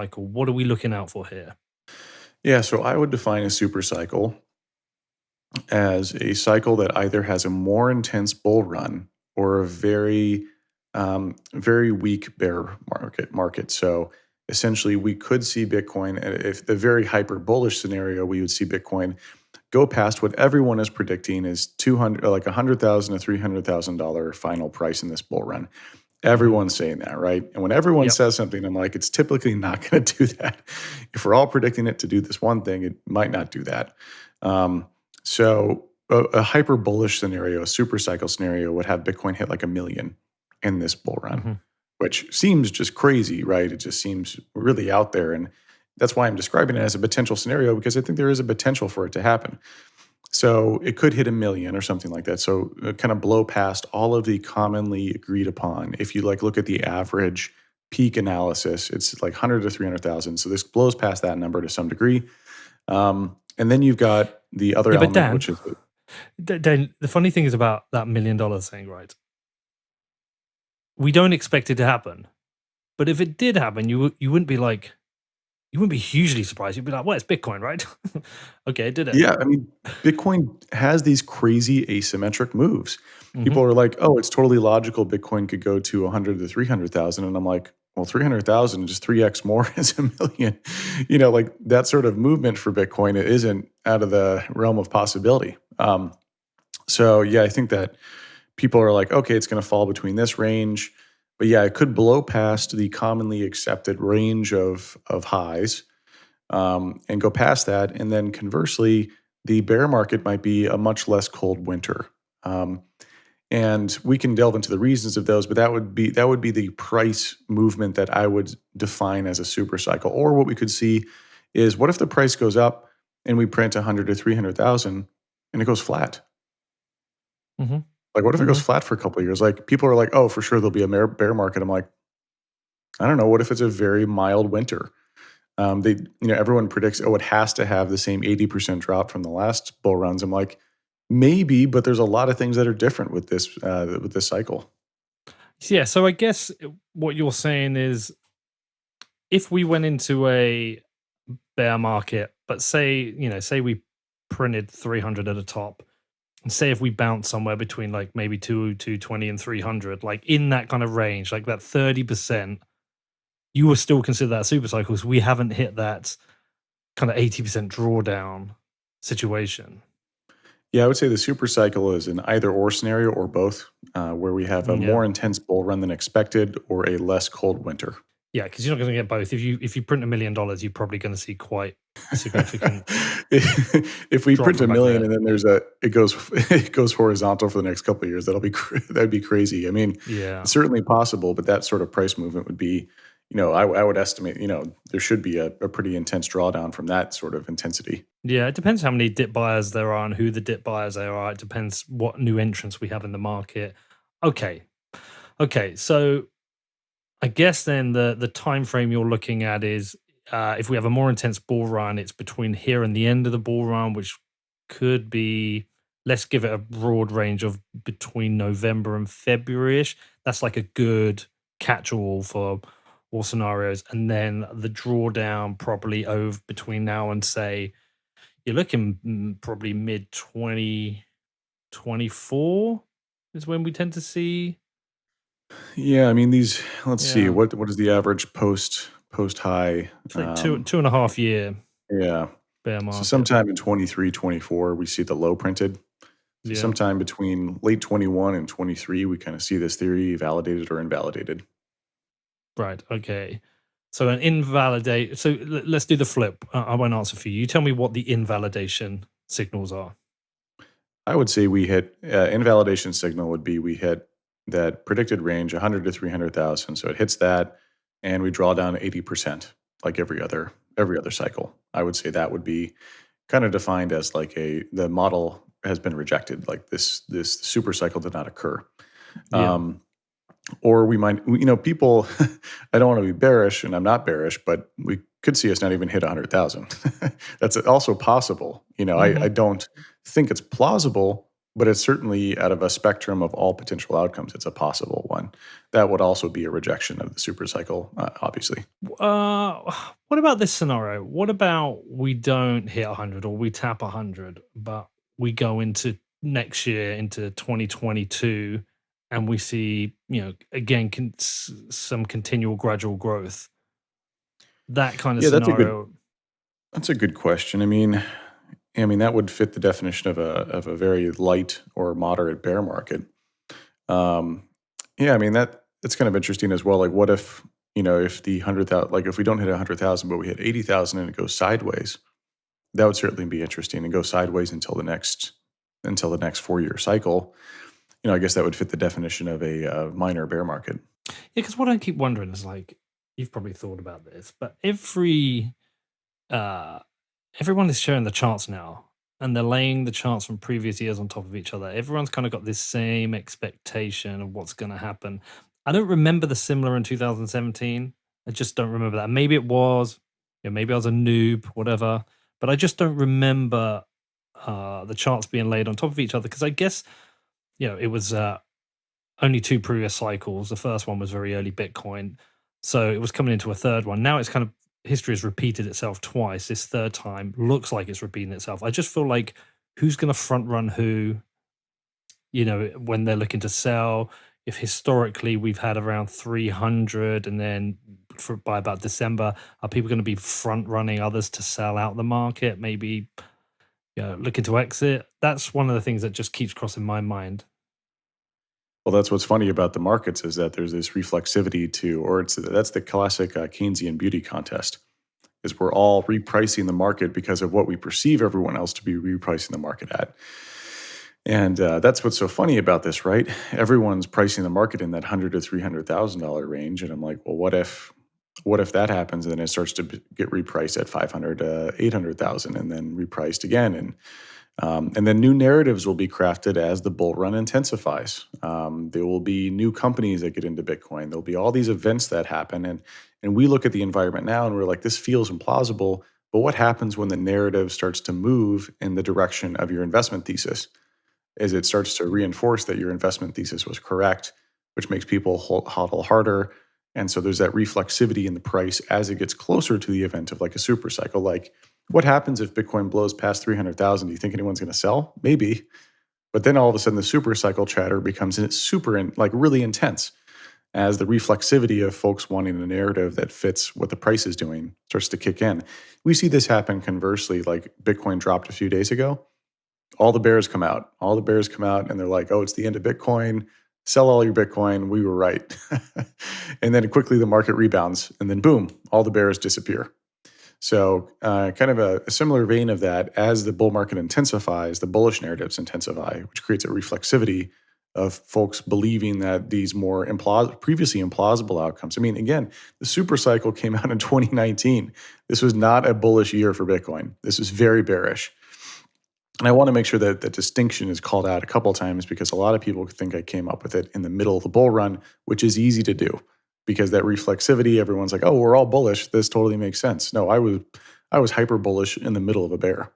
cycle? What are we looking out for here? Yeah, so I would define a super cycle as a cycle that either has a more intense bull run or a very weak bear market. So essentially, we could see Bitcoin, if the very hyper bullish scenario, we would see Bitcoin go past what everyone is predicting is 200, like $100,000 to $300,000 final price in this bull run. Hmm. Everyone's saying that, right? And when everyone Yep. says something, I'm like, it's typically not going to do that. If we're all predicting it to do this one thing, it might not do that. Um, so a hyper bullish scenario, a super cycle scenario, would have Bitcoin hit like a million in this bull run, Hmm. which seems just crazy, right? It just seems really out there, and that's why I'm describing it as a potential scenario because I think there is a potential for it to happen. So it could hit a million or something like that. So kind of blow past all of the commonly agreed upon. If you like look at the average peak analysis, it's like 100 to 300,000. So this blows past that number to some degree. And then you've got the other Yeah, but element, Dan, which is Dan, the funny thing is about that $1 million thing, right? We don't expect it to happen, but if it did happen, you wouldn't be like, you wouldn't be hugely surprised. You'd be like, "Well, it's Bitcoin, right?" Okay, it did it. yeah, I mean, Bitcoin has these crazy asymmetric moves. Hmm. People are like, "Oh, it's totally logical Bitcoin could go to 100 to 300,000." And I'm like, "Well, 300,000 just 3x more is a million." Like that sort of movement for Bitcoin it isn't out of the realm of possibility. So yeah, I think that people are like, "Okay, it's going to fall between this range." But yeah, it could blow past the commonly accepted range of highs and go past that. And then conversely, the bear market might be a much less cold winter. Um, and we can delve into the reasons of those, but that would be the price movement that I would define as a super cycle. Or what we could see is what if the price goes up and we print 100 to 300,000 and it goes flat? Hmm. Like, what if it goes Hmm. flat for a couple of years? Like, people are like, "Oh, for sure there'll be a bear market." I'm like, I don't know. What if it's a very mild winter? Everyone predicts, oh, it has to have the same 80% drop from the last bull runs. I'm like, maybe, but there's a lot of things that are different with this cycle. Yeah, so I guess what you're saying is, if we went into a bear market, but say we printed 300 at a top, and say if we bounce somewhere between like maybe 220 and 300, like in that kind of range, like that 30%, you will still consider that super cycles. We haven't hit that kind of 80% drawdown situation. Yeah, I would say the super cycle is an either or scenario or both, where we have a Yeah. more intense bull run than expected or a less cold winter. Yeah, because you're not going to get both. If you print $1 million, you're probably going to see quite a significant If we drop print a from back million there. and then it goes it goes horizontal for the next couple of years, that'd be crazy. I mean, Yeah. it's certainly possible, but that sort of price movement would be, I would estimate, there should be a pretty intense drawdown from that sort of intensity. Yeah, it depends how many dip buyers there are and who the dip buyers there are. It depends what new entrants we have in the market. Okay. Okay. So I guess then the time frame you're looking at is, if we have a more intense bull run, it's between here and the end of the bull run, which could be, let's give it a broad range of between November and February-ish. That's like a good catch-all for all scenarios. And then the drawdown probably over between now and, say, you're looking, probably mid 2024 is when we tend to see. Yeah, I mean let's see, Yeah, what is the average post high? it's like two and a half year Yeah. bear So market. sometime in 23, 24, we see the low printed. So Yeah. sometime between late 21 and 23, we kind of see this theory validated or invalidated. Right. Okay. So an invalidate. So let's do the flip. I won't answer for you. You tell me what the invalidation signals are. I would say we hit invalidation signal would be we hit that predicted range 100 to 300,000. So it hits that and we draw down 80% like every other cycle. I would say that would be kind of defined as like the model has been rejected, like this super cycle did not occur. Yeah. Um, or we might, people, I don't want to be bearish and I'm not bearish, but we could see us not even hit 100,000. That's also possible. I Hmm. don't think it's plausible, but it's certainly out of a spectrum of all potential outcomes, it's a possible one. That would also be a rejection of the super cycle, obviously. What about this scenario? What about we don't hit 100 or we tap 100, but we go into next year, into 2022, and we see, again, some continual gradual growth? That kind of Yeah, scenario. that's a good question. I mean that would fit the definition of a very light or moderate bear market. Um, yeah, I mean that's kind of interesting as well. Like, what if if the 100,000, like if we don't hit 100,000, but we hit 80,000 and it goes sideways? That would certainly be interesting and go sideways until the next 4-year cycle. I guess that would fit the definition of a minor bear market. Yeah, because what I keep wondering is, like, you've probably thought about this, but uh everyone is sharing the charts now, and they're laying the charts from previous years on top of each other. Everyone's kind of got this same expectation of what's going to happen. I don't remember the similar in 2017. I just don't remember that. Maybe it was, maybe I was a noob, whatever, but I just don't remember the charts being laid on top of each other, because I guess, it was only two previous cycles. The first one was very early Bitcoin. So it was coming into a third one. Now it's kind of, history has repeated itself twice. This third time looks like it's repeating itself. I just feel like, who's going to front run who, when they're looking to sell? If historically we've had around 300, and then by about December, are people going to be front running others to sell out the market? Maybe, looking to exit. That's one of the things that just keeps crossing my mind. Well, that's what's funny about the markets is that there's this reflexivity to, or that's the classic Keynesian beauty contest, is we're all repricing the market because of what we perceive everyone else to be repricing the market at. And that's what's so funny about this, right? Everyone's pricing the market in that $100,000 to $300,000 range, and I'm like, well, what if that happens and then it starts to get repriced at 500 to 800,000 and then repriced again, and then new narratives will be crafted as the bull run intensifies. There will be new companies that get into Bitcoin. There'll be all these events that happen, and we look at the environment now and we're like, this feels implausible. But what happens when the narrative starts to move in the direction of your investment thesis? Is it starts to reinforce that your investment thesis was correct, which makes people hodl harder. And so there's that reflexivity in the price as it gets closer to the event of like a super cycle. Like, what happens if Bitcoin blows past 300,000? Do you think anyone's going to sell? Maybe. But then all of a sudden the super cycle chatter becomes like really intense as the reflexivity of folks wanting a narrative that fits what the price is doing starts to kick in. We see this happen conversely, like Bitcoin dropped a few days ago. All the bears come out. All the bears come out and they're like, oh, it's the end of Bitcoin. Sell all your Bitcoin. We were right. And then quickly the market rebounds and then boom, all the bears disappear. So kind of a similar vein of that, as the bull market intensifies, the bullish narratives intensify, which creates a reflexivity of folks believing that these more previously implausible outcomes. I mean, again, the super cycle came out in 2019. This was not a bullish year for Bitcoin. This was very bearish. And I want to make sure that that distinction is called out a couple of times, because a lot of people think I came up with it in the middle of the bull run, which is easy to do because that reflexivity, everyone's like, oh, we're all bullish. This totally makes sense. No, I was hyper bullish in the middle of a bear.